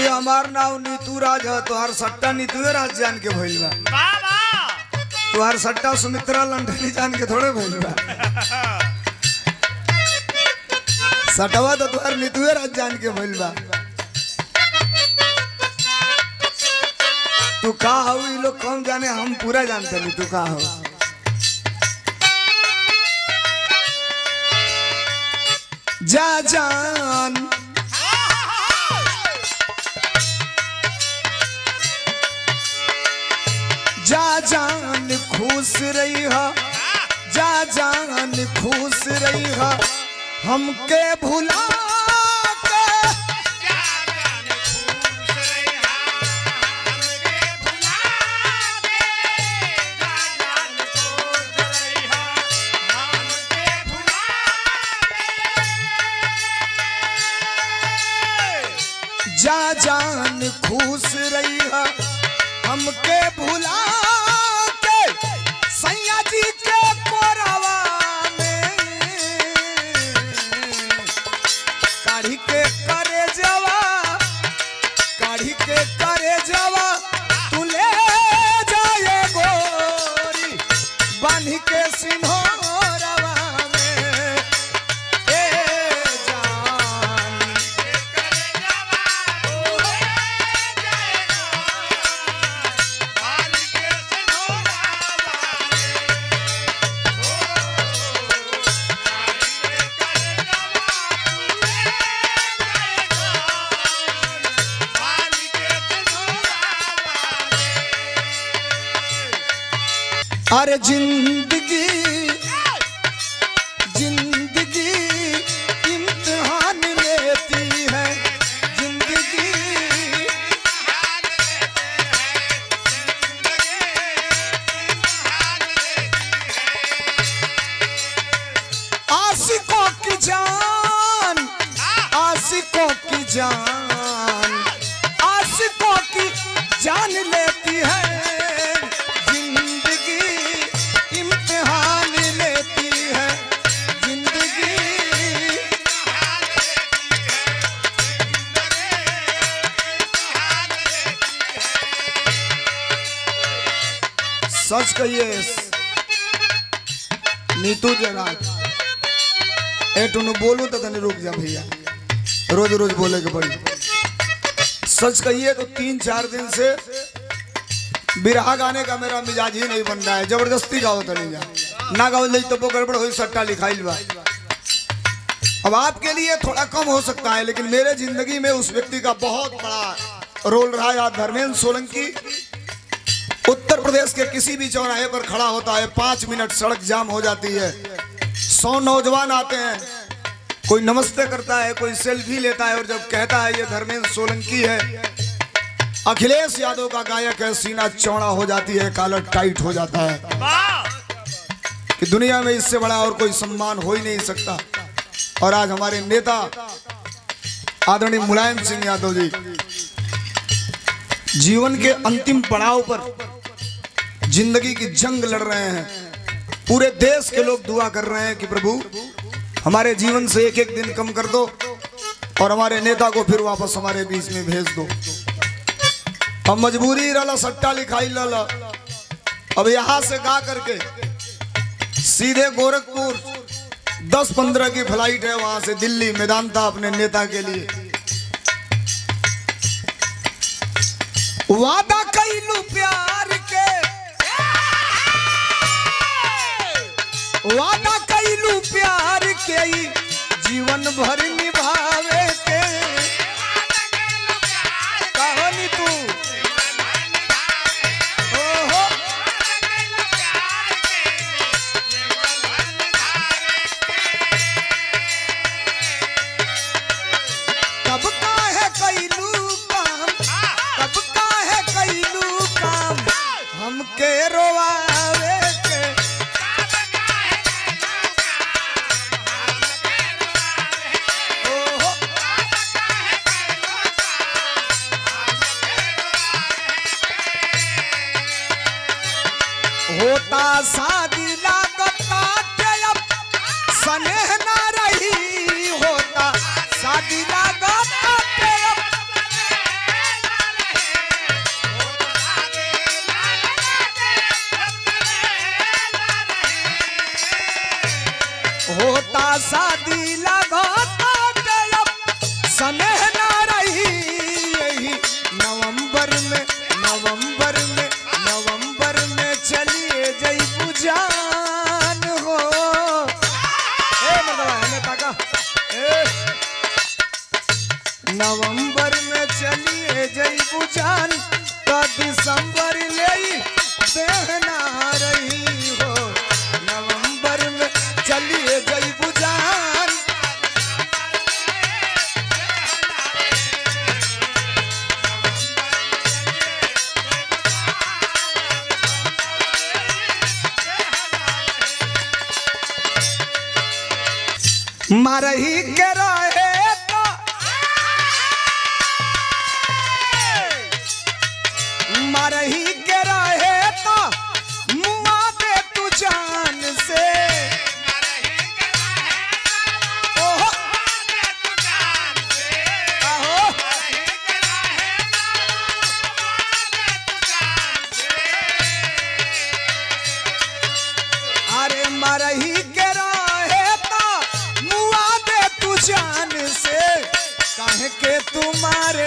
अभी हमार नाव नीतू राज है, तोहार सट्टा नीतू राज जान के भइल बा। तोहार सट्टा सुमित्रा लंडनी जान के थोड़े भइल बा। सटवा तो तोहार नीतू राज जान के भइल बा। तू का हो ई लोग कम जाने, हम पूरा जानते नहीं तू का हो। जा जान जा जान खुश रही है, जा जान खुश रही है, हमके भुला के। जा जान खुश रही है, हमके भुला के। जा जान खुश रही है, हमके भुला के। जा जान खुश रही है, हमके भुला के। सैया जी के कोरावा में काढ़ी के करे जवा, काढ़ी के करे जवा, तू ले जाए गोरी बांधी के सिंहोरवा में। ए जान के करे जवा, तू ले जाए बांधी के सिंहोरवा में। ओ काढ़ी के करे जवा, तू ले जाए बांधी के सिंहोरवा में। अरे जिंदगी जिंदगी इम्तिहान लेती है, जिंदगी इम्तिहान लेते हैं, आशिकों की जान, आशिकों की जान, आशिकों की जान लेती है, जिंदगी इम्तिहान लेती है, जिंदगी इम्तिहान लेती है। सच कहिए नीतू जराज, ए टुनु बोलू तो तने रुक जा भैया, रोज रोज बोले के पड़ी। सच कहिए तो 3-4 दिन से बिरहा गाने का मेरा मिजाज ही नहीं बन रहा है। जबरदस्ती गाओ तो नहीं जा, ना गाओ नहीं तो गड़बड़ हो, सट्टा लिखाइल बा। अब आपके लिए थोड़ा कम हो सकता है, लेकिन मेरे जिंदगी में उस व्यक्ति का बहुत बड़ा रोल रहा है। धर्मेंद्र सोलंकी उत्तर प्रदेश के किसी भी चौराहे पर खड़ा होता है, 5 मिनट सड़क जाम हो जाती है, 100 नौजवान आते हैं, कोई नमस्ते करता है, कोई सेल्फी लेता है, और जब कहता है ये धर्मेंद्र सोलंकी है, अखिलेश यादव का गायक है, सीना चौड़ा हो जाती है, कॉलर टाइट हो जाता है कि दुनिया में इससे बड़ा और कोई सम्मान हो ही नहीं सकता। और आज हमारे नेता आदरणीय मुलायम सिंह यादव जी जीवन के अंतिम पड़ाव पर जिंदगी की जंग लड़ रहे हैं। पूरे देश के लोग दुआ कर रहे हैं कि प्रभु हमारे जीवन से एक एक दिन कम कर दो और हमारे नेता को फिर वापस हमारे बीच में भेज दो। अब मजबूरी रहा, सट्टा लिखाई ला, अब यहां से गा करके सीधे गोरखपुर 10-15 की फ्लाइट है, वहां से दिल्ली मेदांता अपने नेता के लिए। वादा कैलू प्यार के, वादा कैलू प्यार के, जीवन भर निभावे के। कहानी तू ओहो कब काहे कैलू काम, कब काहे कैलू काम, हमके रोवावे के। ओहो होता शादी लागता अब स्नेह ना रही, होता शादी लागता अब होता शादी लगाता जब स्नेह ना रही यही नवंबर में चलिए जई बुझान हो। नवंबर में चलिए जई बुझान तो दिसंबर ले देहना रही हो। नवंबर में चलिए जई बुझान मरही के रहे तो मरही के रहे तो मुआ दे तू जान से। ओहो आहो अरे मरही के जान से काहे के तुम्हारे